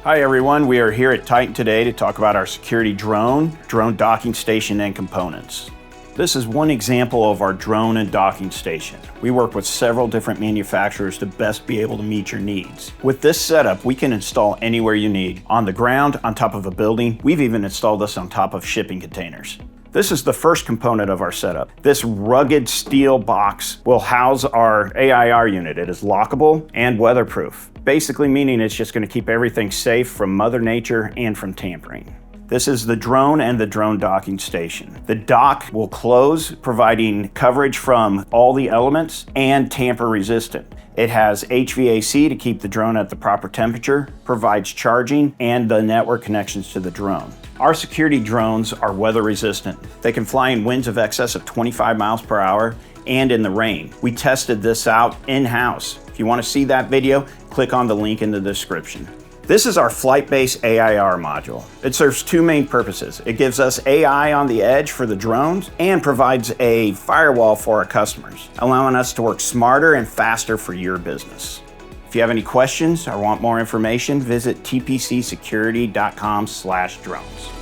Hi everyone, we are here at Titan today to talk about our security drone docking station and components. This is one example of our drone and docking station. We work with several different manufacturers to best be able to meet your needs. With this setup, we can install anywhere you need. On the ground, on top of a building, we've even installed this on top of shipping containers. This is the first component of our setup. This rugged steel box will house our AIR unit. It is lockable and weatherproof, basically meaning it's just going to keep everything safe from Mother Nature and from tampering. This is the drone and the drone docking station. The dock will close, providing coverage from all the elements and tamper resistant. It has HVAC to keep the drone at the proper temperature, provides charging, and the network connections to the drone. Our security drones are weather resistant. They can fly in winds of excess of 25 miles per hour and in the rain. We tested this out in-house. If you want to see that video, click on the link in the description. This is our FlightBase AIR module. It serves two main purposes. It gives us AI on the edge for the drones and provides a firewall for our customers, allowing us to work smarter and faster for your business. If you have any questions or want more information, visit tpcsecurity.com/drones.